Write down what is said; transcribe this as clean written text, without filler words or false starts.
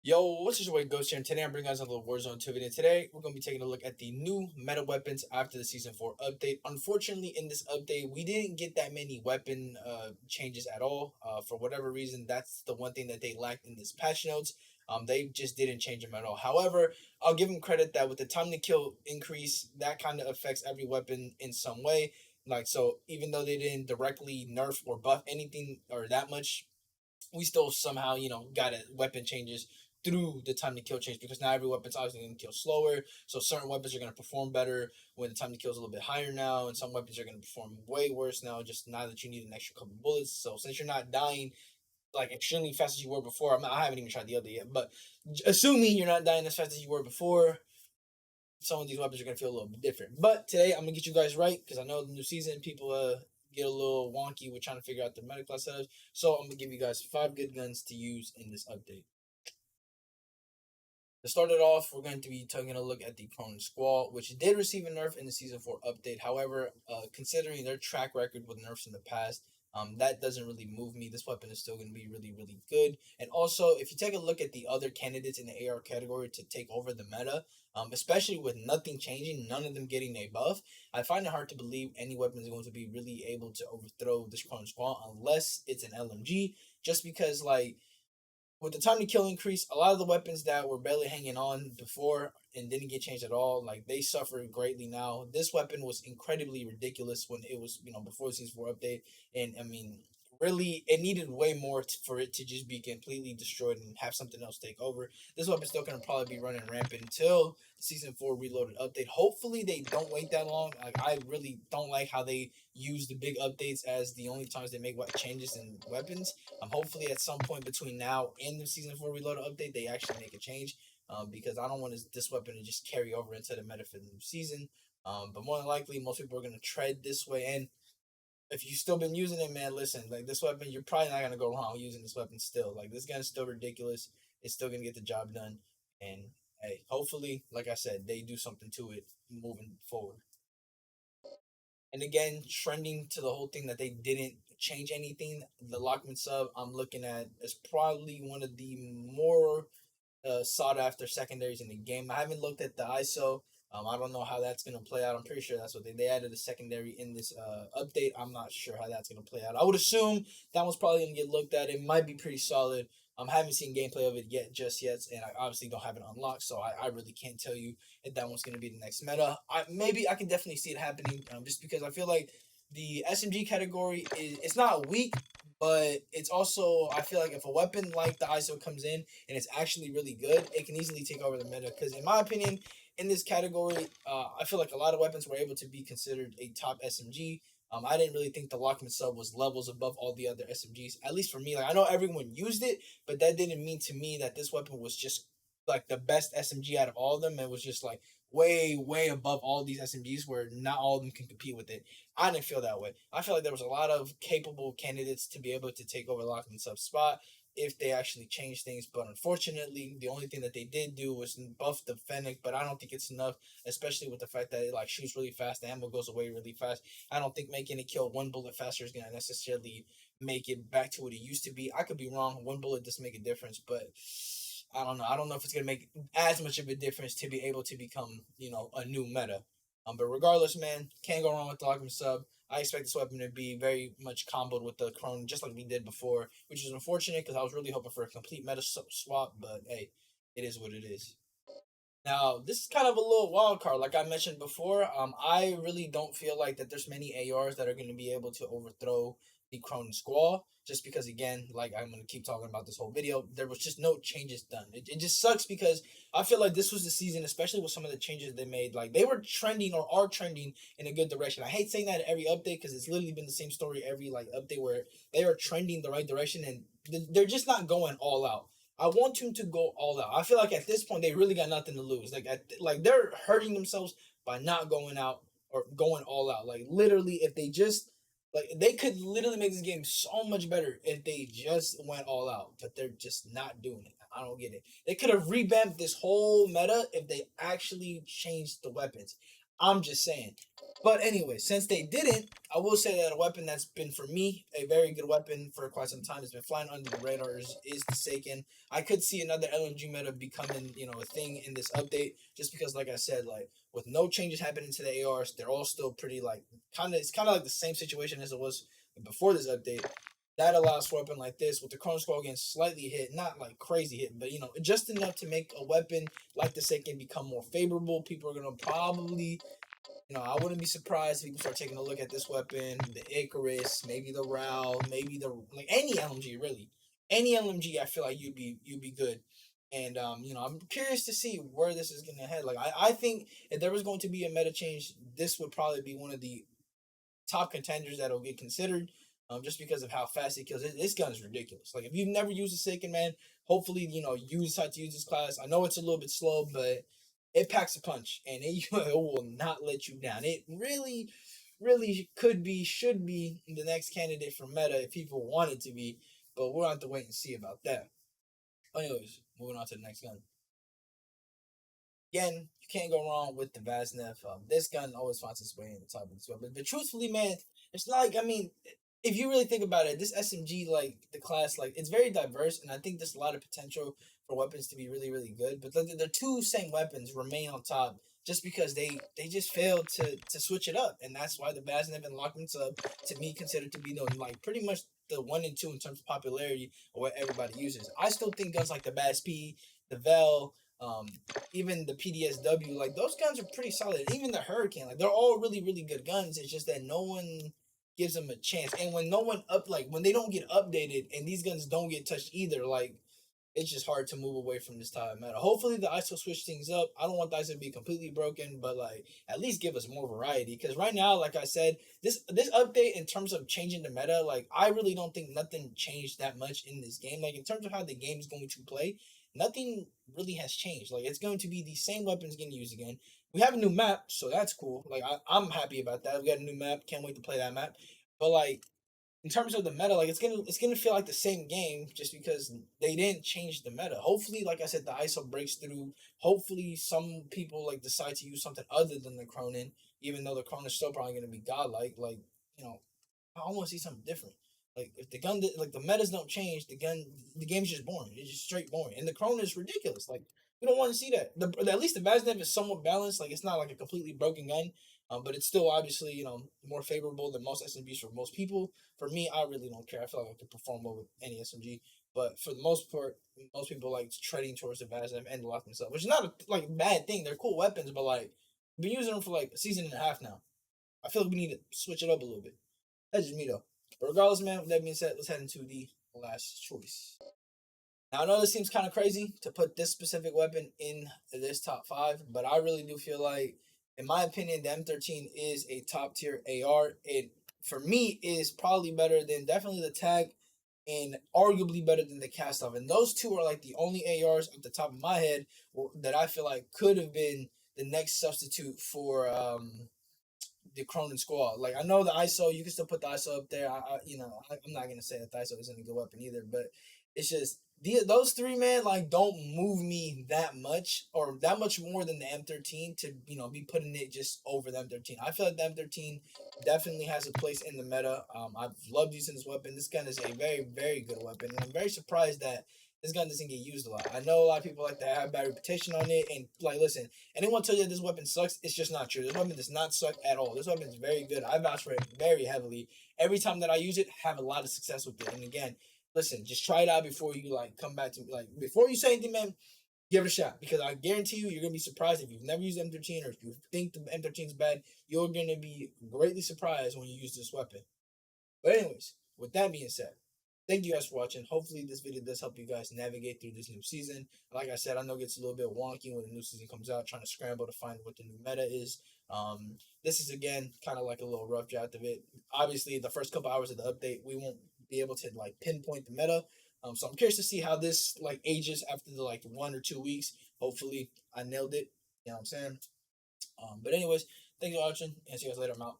Yo, what's your way, Ghost here? And today I'm bringing guys a little Warzone 2 video. Today we're going to be taking a look at the new meta weapons after the Season 4 update. Unfortunately, in this update, we didn't get that many weapon changes at all. For whatever reason, that's the one thing that they lacked in this patch notes. They just didn't change them at all. However, I'll give them credit that with the time to kill increase, that kind of affects every weapon in some way. Like, so even though they didn't directly nerf or buff anything or that much, we still somehow, got weapon changes through the time to kill change because now every weapon's obviously going to kill slower. So certain weapons are going to perform better when the time to kill is a little bit higher now, and some weapons are going to perform way worse now, just now that you need an extra couple bullets. So since you're not dying like extremely fast as you were before, I haven't even tried the other yet, but assuming you're not dying as fast as you were before, some of these weapons are going to feel a little bit different. But today I'm going to get you guys right because I know the new season people get a little wonky with trying to figure out their meta class setups. So I'm going to give you guys 5 good guns to use in this update. To start it off, we're going to be taking a look at the Cronen Squall, which did receive a nerf in the Season 4 update. However, considering their track record with nerfs in the past, that doesn't really move me. This weapon is still going to be really, really good. And also, if you take a look at the other candidates in the AR category to take over the meta, especially with nothing changing, none of them getting a buff, I find it hard to believe any weapon is going to be really able to overthrow this Cronen Squall unless it's an LMG, just because, like, with the time to kill increase, a lot of the weapons that were barely hanging on before and didn't get changed at all, like they suffer greatly now. This weapon was incredibly ridiculous when it was, before the Season 4 update. And I mean, really, it needed way more for it to just be completely destroyed and have something else take over. This weapon's still going to probably be running rampant until the Season 4 Reloaded update. Hopefully, they don't wait that long. Like, I really don't like how they use the big updates as the only times they make what changes in weapons. Hopefully, at some point between now and the Season 4 Reloaded update, they actually make a change. Because I don't want this weapon to just carry over into the meta for the new season. But more than likely, most people are going to tread this way. And if you've still been using it, man, listen, like this weapon, you're probably not gonna go wrong using this weapon still. Like this gun's still ridiculous. It's still gonna get the job done. And hey, hopefully, like I said, they do something to it moving forward. And again, trending to the whole thing that they didn't change anything. The Lockman sub I'm looking at is probably one of the more sought after secondaries in the game. I haven't looked at the ISO. I don't know how that's going to play out. I'm pretty sure that's what they added a secondary in this update. I'm not sure how that's going to play out. I would assume that one's probably going to get looked at. It might be pretty solid. I haven't seen gameplay of it just yet, and I obviously don't have it unlocked, so I really can't tell you if that one's going to be the next meta. Maybe I can definitely see it happening, just because I feel like the SMG category it's not weak, but it's also, I feel like if a weapon like the ISO comes in and it's actually really good, it can easily take over the meta. Because in my opinion, in this category, I feel like a lot of weapons were able to be considered a top SMG. I didn't really think the Lockman sub was levels above all the other SMGs, at least for me. Like I know everyone used it, but that didn't mean to me that this weapon was just like the best SMG out of all of them. It was just like way, way above all these SMGs where not all of them can compete with it. I didn't feel that way. I feel like there was a lot of capable candidates to be able to take over Lockman sub spot if they actually changed things. But unfortunately, the only thing that they did do was buff the Fennec, but I don't think it's enough, especially with the fact that it like shoots really fast, the ammo goes away really fast. I don't think making it kill one bullet faster is gonna necessarily make it back to what it used to be. I could be wrong. One bullet does make a difference, but I don't know. I don't know if it's gonna make as much of a difference to be able to become, a new meta. But regardless, man, can't go wrong with the Lockman sub. I expect this weapon to be very much comboed with the Cronen, just like we did before, which is unfortunate because I was really hoping for a complete meta swap. But hey, it is what it is. Now, this is kind of a little wild card. Like I mentioned before, I really don't feel like that there's many ARs that are going to be able to overthrow the Cronen Squall. Just because, again, like I'm going to keep talking about this whole video, there was just no changes done. It just sucks because I feel like this was the season, especially with some of the changes they made. Like they were trending or are trending in a good direction. I hate saying that every update because it's literally been the same story every like update where they are trending the right direction and they're just not going all out. I want him to go all out. I feel like at this point they really got nothing to lose. Like they're hurting themselves by not going out or going all out. Like literally, if they just like they could literally make this game so much better if they just went all out, but they're just not doing it. I don't get it. They could have revamped this whole meta if they actually changed the weapons. I'm just saying. But anyway, since they didn't, I will say that a weapon that's been for me a very good weapon for quite some time has been flying under the radar is the Seiken. I could see another LMG meta becoming a thing in this update just because like I said like with no changes happening to the ARs, they're all still pretty like kind of like the same situation as it was before this update. That allows for a weapon like this with the Cronen Squall getting slightly hit, not like crazy hit, but just enough to make a weapon like the Seiken become more favorable. People are gonna probably I wouldn't be surprised if people start taking a look at this weapon, the Icarus, maybe the Rao, maybe the like any LMG really, any LMG. I feel like you'd be good, and I'm curious to see where this is gonna head. Like I think if there was going to be a meta change, this would probably be one of the top contenders that'll get considered. Just because of how fast it kills. This gun is ridiculous. Like if you've never used a Seiken, man, hopefully you decide to use this class. I know it's a little bit slow, but it packs a punch, and it will not let you down. It really, really could be, should be the next candidate for meta if people want it to be, but we'll have to wait and see about that. Anyways, moving on to the next gun. Again, you can't go wrong with the Vaznev. This gun always finds its way in the top of this weapon. But truthfully, man, it's not like if you really think about it, this SMG like the class like it's very diverse, and I think there's a lot of potential for weapons to be really really good. But the two same weapons remain on top just because they just failed to switch it up, and that's why the Vaznev and Lockman's up to me considered to be the like pretty much the one and two in terms of popularity or what everybody uses. I still think guns like the BAS-P, the Vel, even the PDSW, like those guns are pretty solid. Even the Hurricane, like they're all really, really good guns. It's just that no one gives them a chance. And when no one like when they don't get updated and these guns don't get touched either, like it's just hard to move away from this type of meta. Hopefully the ISO switch things up. I don't want the ISO to be completely broken, but like at least give us more variety. Because right now, like I said, this update in terms of changing the meta, like I really don't think nothing changed that much in this game. Like in terms of how the game is going to play, nothing really has changed. Like it's going to be the same weapons getting used again. We have a new map, so that's cool. Like I'm happy about that. We got a new map. Can't wait to play that map. But like in terms of the meta, like it's gonna feel like the same game just because they didn't change the meta. Hopefully, like I said, the ISO breaks through. Hopefully, some people like decide to use something other than the Cronen, even though the Cronen is still probably gonna be godlike. Like you know, I want to see something different. Like if the gun, like the metas don't change, the game's just boring. It's just straight boring, and the Cronen is ridiculous. Like we don't want to see that. At least the Vaznev is somewhat balanced. Like it's not like a completely broken gun, but it's still obviously more favorable than most SMGs for most people. For me, I really don't care. I feel like I could perform well with any SMG, but for the most part, most people like treading towards the Vaznev and the Lock themselves, which is not a like bad thing. They're cool weapons, but like I've been using them for like a season and a half now. I feel like we need to switch it up a little bit. That's just me though. But regardless, man, with that being said, let's head into the last choice. Now I know this seems kind of crazy to put this specific weapon in this top five, but I really do feel like, in my opinion, the M13 is a top tier AR. It for me is probably better than definitely the Tag, and arguably better than the Cast Off. And those two are like the only ARs at the top of my head that I feel like could have been the next substitute for the Cronen Squall. Like I know the ISO, you can still put the ISO up there. I'm not gonna say that the ISO isn't a good weapon either, but it's just those three man like don't move me that much or that much more than the M13 to be putting it just over the M13. I feel like the M13 definitely has a place in the meta. I've loved using this weapon. This gun is a very very good weapon, and I'm very surprised that this gun doesn't get used a lot. I know a lot of people like to have bad reputation on it, and like listen, anyone tell you that this weapon sucks, it's just not true. This weapon does not suck at all. This weapon is very good. I vouch for it very heavily. Every time that I use it, have a lot of success with it. And again, listen, just try it out before you like come back to me. Like before you say anything, man, give it a shot because I guarantee you're gonna be surprised if you've never used M13 or if you think the M13 is bad. You're gonna be greatly surprised when you use this weapon. But anyways, with that being said, thank you guys for watching. Hopefully this video does help you guys navigate through this new season. Like I said, I know it gets a little bit wonky when the new season comes out, trying to scramble to find what the new meta is. This is again kind of like a little rough draft of it. Obviously, the first couple hours of the update, we won't be able to like pinpoint the meta. So I'm curious to see how this like ages after the like 1 or 2 weeks. Hopefully, I nailed it. You know what I'm saying? But anyways, thank you for watching, and see you guys later. I'm out.